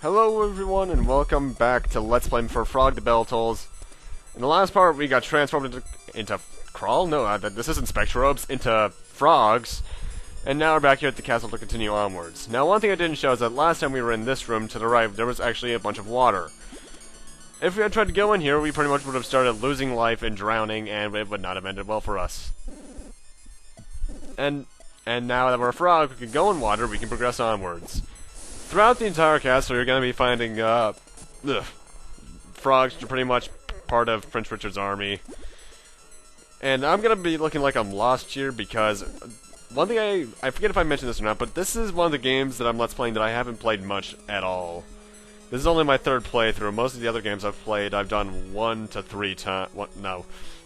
Hello everyone and welcome back to Let's Play for Frog the Bell Tolls. In the last part we got transformed into crawl? No, this isn't Spectrobes, into frogs. And now we're back here at the castle to continue onwards. Now one thing I didn't show is that last time we were in this room to the right, there was actually a bunch of water. If we had tried to go in here, we pretty much would have started losing life and drowning, and it would not have ended well for us. And now that we're a frog, we can go in water, we can progress onwards. Throughout the entire castle, you're going to be finding, frogs, which are pretty much part of Prince Richard's army. And I'm going to be looking like I'm lost here, because one thing I forget if I mentioned this or not, but this is one of the games that I'm Let's Playing that I haven't played much at all. This is only my third playthrough. Most of the other games I've played, I've done 1 to 3 times,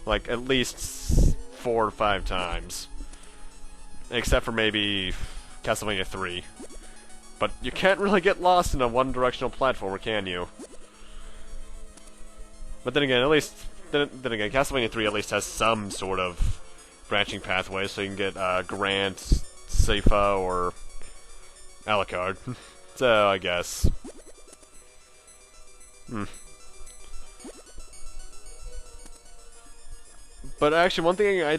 like at least 4 or 5 times. Except for maybe Castlevania 3. But you can't really get lost in a one-directional platformer, can you? But then again, then again, Castlevania 3 at least has some sort of branching pathways, so you can get Grant, Seifa, or Alucard. So I guess. But actually, one thing I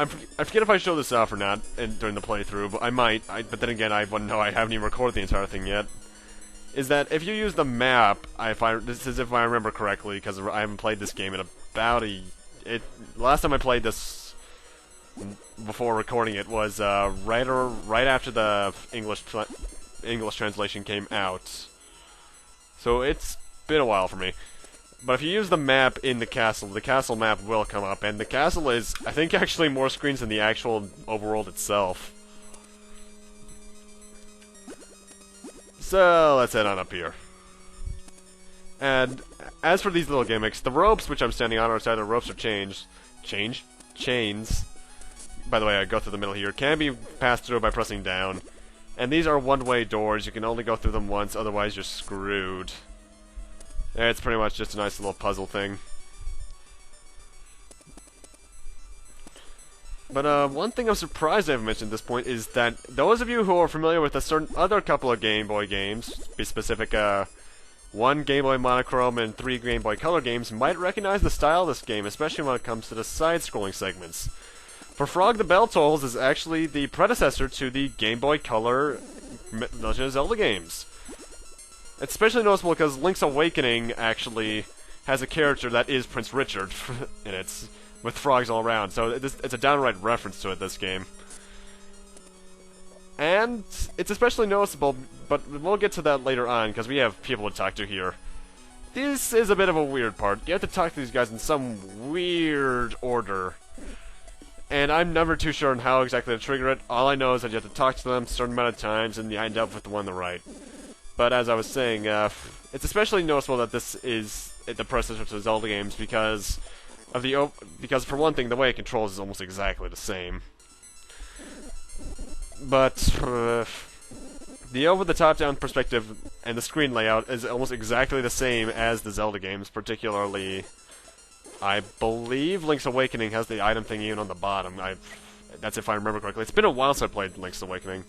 forget if I showed this off or not during the playthrough, but I might. But then again, I wouldn't know. I haven't even recorded the entire thing yet. Is that if you use the map, this is if I remember correctly, because I haven't played this game in about last time I played this before recording it was right after the English translation came out. So it's been a while for me. But if you use the map in the castle map will come up, and the castle is, I think, actually more screens than the actual overworld itself. So, let's head on up here. And, as for these little gimmicks, the ropes which I'm standing on, or sorry, the ropes are chains. By the way, I go through the middle here, can be passed through by pressing down. And these are one-way doors, you can only go through them once, otherwise you're screwed. It's pretty much just a nice little puzzle thing. But one thing I'm surprised I haven't mentioned at this point is that those of you who are familiar with a certain other couple of Game Boy games, to be specific, 1 Game Boy Monochrome and 3 Game Boy Color games, might recognize the style of this game, especially when it comes to the side-scrolling segments. For Frog the Bell Tolls is actually the predecessor to the Game Boy Color Legend of Zelda games. It's especially noticeable because Link's Awakening actually has a character that is Prince Richard in it, with frogs all around, so it's a downright reference to it, this game. And it's especially noticeable, but we'll get to that later on, because we have people to talk to here. This is a bit of a weird part. You have to talk to these guys in some weird order. And I'm never too sure on how exactly to trigger it. All I know is that you have to talk to them a certain amount of times, and you end up with the one on the right. But as I was saying, it's especially noticeable that this is the predecessor to Zelda games because for one thing, the way it controls is almost exactly the same. But the over-the-top down perspective and the screen layout is almost exactly the same as the Zelda games. Particularly, I believe Link's Awakening has the item thing even on the bottom. That's if I remember correctly. It's been a while since I played Link's Awakening.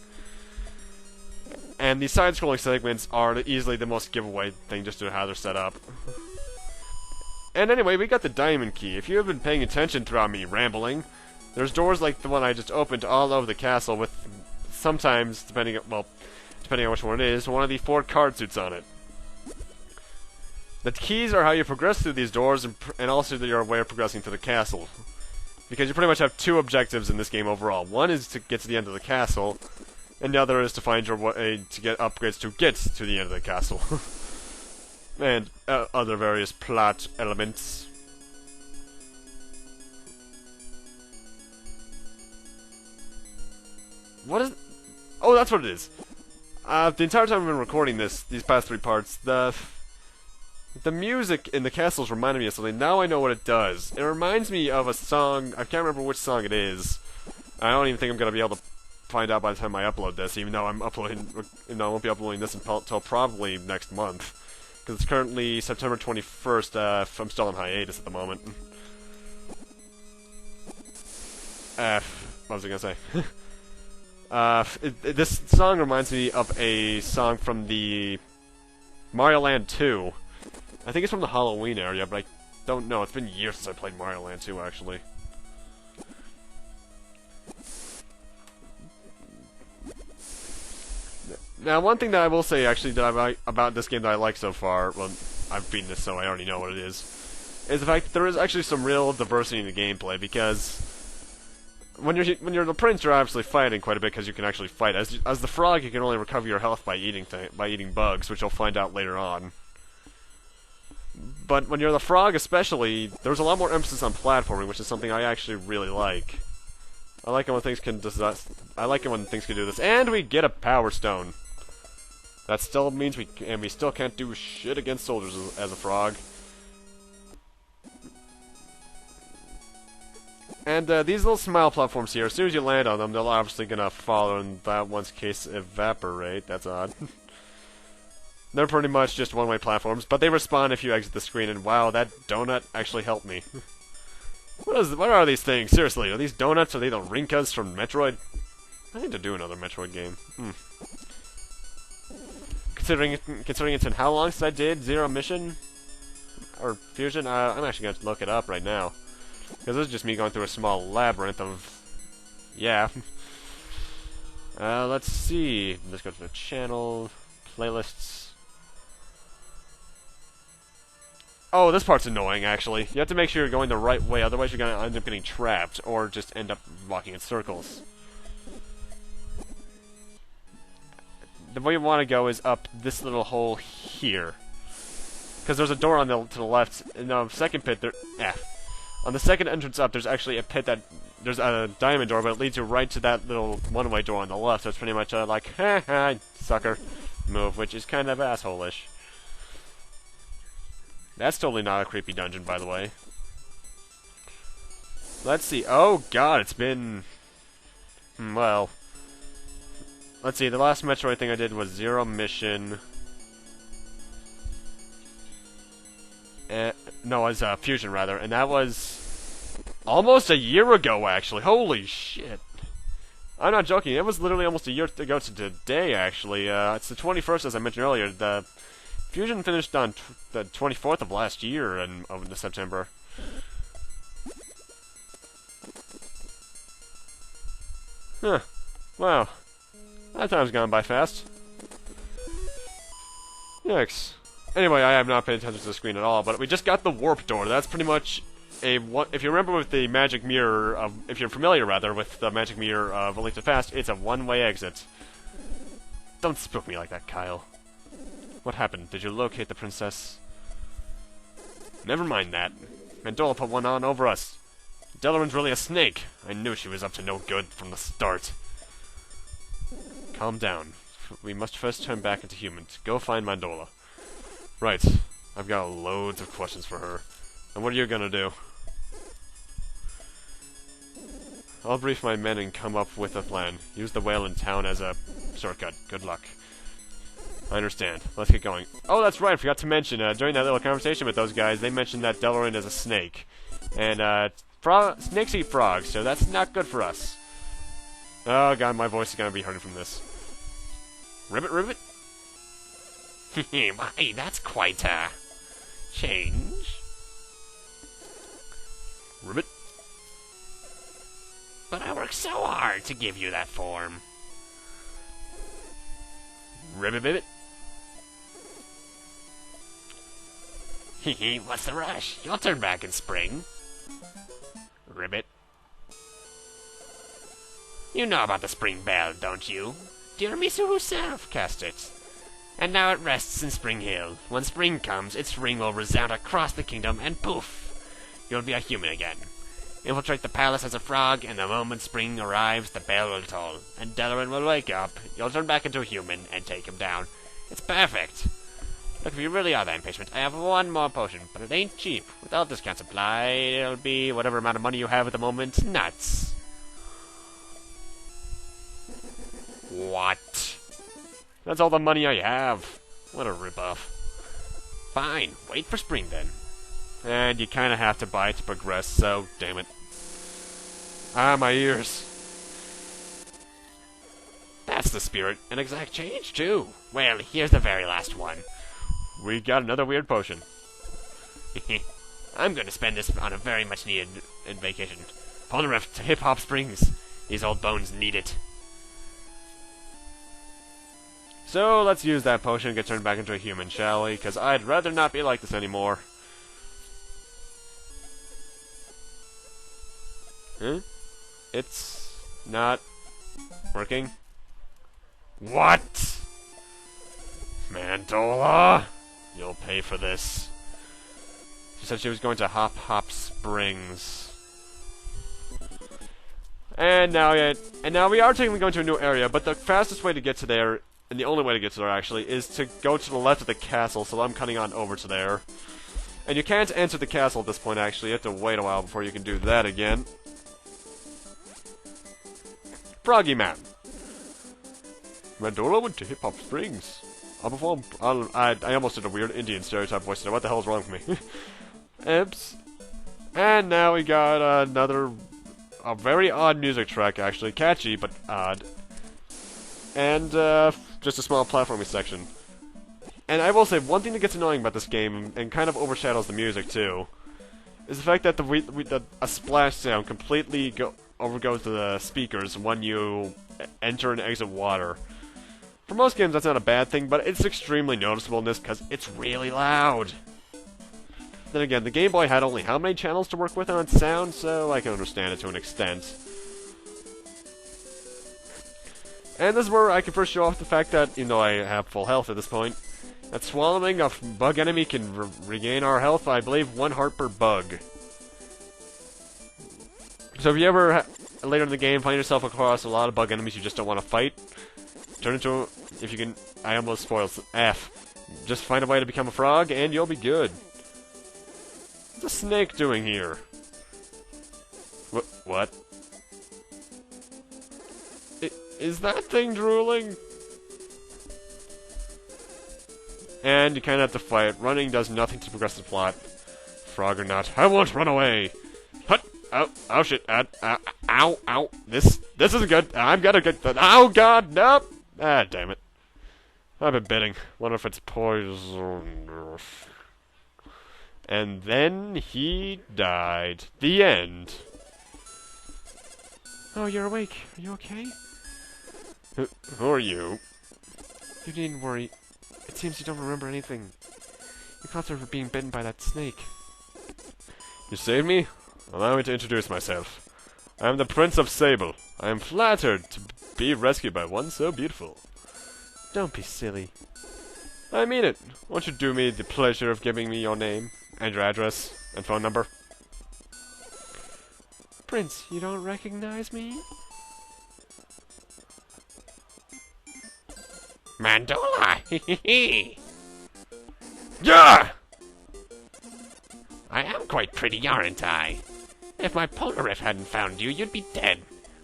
And the side-scrolling segments are easily the most giveaway thing just due to how they're set up. And anyway, we got the diamond key. If you have been paying attention throughout me rambling, there's doors like the one I just opened all over the castle with sometimes, depending on which one it is, one of the 4 card suits on it. The keys are how you progress through these doors and also your way of progressing to the castle. Because you pretty much have 2 objectives in this game overall. One is to get to the end of the castle, and the other is to find your way to get upgrades to get to the end of the castle. And other various plot elements. What is... Oh, that's what it is. The entire time I've been recording these past 3 parts, the music in the castles reminded me of something. Now I know what it does. It reminds me of a song, I can't remember which song it is. I don't even think I'm going to be able to find out by the time I upload this, even though I won't be uploading this until probably next month. Because it's currently September 21st, I'm still on hiatus at the moment. What was I gonna say? This song reminds me of a song from the Mario Land 2. I think it's from the Halloween area, but I don't know. It's been years since I played Mario Land 2, actually. Now, one thing that I will say, actually, that I like about this game that I like so far, well, I've beaten this, so I already know what it is the fact that there is actually some real diversity in the gameplay, because when you're the prince, you're obviously fighting quite a bit, because you can actually fight. As the frog, you can only recover your health by eating bugs, which you'll find out later on. But when you're the frog especially, there's a lot more emphasis on platforming, which is something I actually really like. I like it when things can do this. And we get a power stone. That still means we still can't do shit against soldiers as a frog. And these little smile platforms here, as soon as you land on them, they're obviously gonna fall, and that one's case evaporate. That's odd. They're pretty much just one-way platforms, but they respawn if you exit the screen, and wow, that donut actually helped me. What are these things? Seriously, are these donuts? Are they the Rinkas from Metroid? I need to do another Metroid game. Considering it's in how long since I did Zero Mission? Or Fusion? I'm actually going to look it up right now. Because this is just me going through a small labyrinth of... Yeah. Let's see. Let's go to the channel. Playlists. Oh, this part's annoying, actually. You have to make sure you're going the right way, otherwise you're going to end up getting trapped, or just end up walking in circles. The way you want to go is up this little hole here. Because there's a door on to the left, in the second pit, on the second entrance up, there's actually a pit that... There's a diamond door, but it leads you right to that little one-way door on the left, so it's pretty much like, ha ha, sucker move, which is kind of asshole-ish. That's totally not a creepy dungeon, by the way. Let's see. Oh, God, it's been... well... Let's see, the last Metroid thing I did was Zero Mission... no, it was Fusion, rather, and that was... almost a year ago, actually. Holy shit. I'm not joking, it was literally almost a year ago to today, actually. It's the 21st, as I mentioned earlier. The Fusion finished on the 24th of last year in September. Huh. Wow. That time's gone by fast. Yikes. Anyway, I have not paid attention to the screen at all, but we just got the warp door. That's pretty much if you remember with the magic mirror of... if you're familiar, rather, with the magic mirror of A Link to the Past, it's a one-way exit. Don't spook me like that, Kyle. What happened? Did you locate the princess? Never mind that. Mandola put one on over us. Delaran's really a snake. I knew she was up to no good from the start. Calm down. We must first turn back into humans. Go find Mandola. Right. I've got loads of questions for her. And what are you gonna do? I'll brief my men and come up with a plan. Use the whale in town as a shortcut. Good luck. I understand. Let's get going. Oh, that's right. I forgot to mention, during that little conversation with those guys, they mentioned that Delaran is a snake. And, snakes eat frogs, so that's not good for us. Oh, God, my voice is gonna be hurting from this. Ribbit, ribbit? My, that's quite a change. Ribbit? But I worked so hard to give you that form. Ribbit, ribbit? What's the rush? You'll turn back in spring. Ribbit. You know about the spring bell, don't you? Dear Misu herself cast it. And now it rests in Spring Hill. When spring comes, its ring will resound across the kingdom, and poof! You'll be a human again. Infiltrate the palace as a frog, and the moment spring arrives, the bell will toll, and Delaran will wake up. You'll turn back into a human, and take him down. It's perfect! Look, if you really are that impatient, I have one more potion, but it ain't cheap. Without discount supply, it'll be whatever amount of money you have at the moment. Nuts! What? That's all the money I have. What a ripoff. Fine, wait for spring then. And you kinda have to buy it to progress, so damn it. Ah, my ears. That's the spirit. An exact change, too. Well, here's the very last one. we got another weird potion. I'm going to spend this on a very much needed vacation. Polnareff to Hip Hop Springs. These old bones need it. So let's use that potion and get turned back into a human, shall we? Because I'd rather not be like this anymore. Huh? It's not working. What? Mandola? You'll pay for this. She said she was going to Hop Springs. And now we are technically going to a new area, but the fastest way to get to there, and the only way to get to there actually, is to go to the left of the castle, so I'm cutting on over to there. And you can't enter the castle at this point actually, you have to wait a while before you can do that again. Froggy Man. Mandola went to Hip Hop Springs. I almost did a weird Indian stereotype voice there. What the hell is wrong with me? Oops. And now we got a very odd music track, actually. Catchy, but odd. And, just a small platforming section. And I will say, one thing that gets annoying about this game, and kind of overshadows the music, too, is the fact that a splash sound completely overgoes the speakers when you enter and exit water. For most games, that's not a bad thing, but it's extremely noticeable in this because it's really loud. Then again, the Game Boy had only how many channels to work with on its sound, so I can understand it to an extent. And this is where I can first show off the fact that, even though I have full health at this point, that swallowing a bug enemy can regain our health, I believe, 1 heart per bug. So if you ever, later in the game, find yourself across a lot of bug enemies you just don't want to fight, turn into, if you can, I almost spoiled F. Just find a way to become a frog, and you'll be good. What's a snake doing here? What? Is that thing drooling? And you kind of have to fight. Running does nothing to progress the plot. Frog or not, I won't run away! Hut! Oh shit! Ow! This isn't good! I'm gonna get that! Oh god! Nope! Ah, damn it. I've been bidding. Wonder if it's poison. And then he died. The end. Oh, you're awake. Are you okay? Who are you? You needn't worry. It seems you don't remember anything. You caught her for being bitten by that snake. You saved me? Allow me to introduce myself. I am the Prince of Sable. I am flattered to be rescued by one so beautiful. Don't be silly. I mean it. Won't you do me the pleasure of giving me your name, and your address, and phone number? Prince, you don't recognize me? Mandola! Hehehe! Yeah! I am quite pretty, aren't I? If my Polnareff hadn't found you, you'd be dead.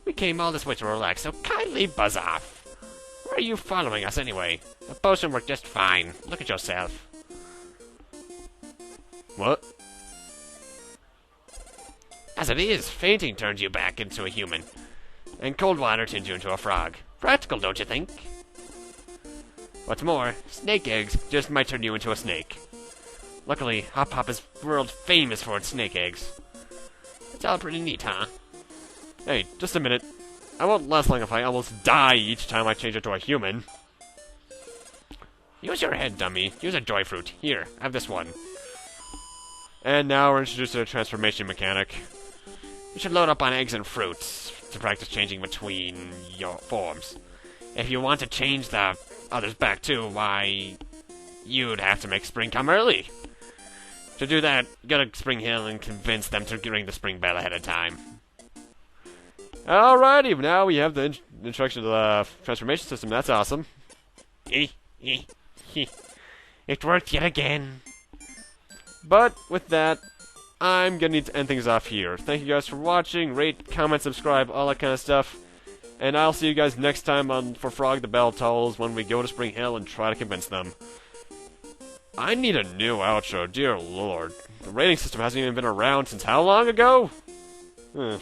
We came all this way to relax, so kindly buzz off. Why are you following us anyway? The potion worked just fine. Look at yourself. What? As it is, fainting turns you back into a human. And cold water turns you into a frog. Practical, don't you think? What's more, snake eggs just might turn you into a snake. Luckily, Hop Hop is world famous for its snake eggs. It's all pretty neat, huh? Hey, just a minute. I won't last long if I almost die each time I change into a human. Use your head, dummy. Use a joy fruit. Here, have this one. And now we're introduced to the transformation mechanic. You should load up on eggs and fruits to practice changing between your forms. If you want to change the others back too, why, you'd have to make spring come early. To do that, go to Spring Hill and convince them to ring the spring bell ahead of time. Alrighty, now we have the introduction to the transformation system. That's awesome. It worked yet again. But with that, I'm gonna need to end things off here. Thank you guys for watching. Rate, comment, subscribe, all that kind of stuff. And I'll see you guys next time for Frog the Bell Tolls when we go to Spring Hill and try to convince them. I need a new outro, dear lord. The rating system hasn't even been around since how long ago? Ugh.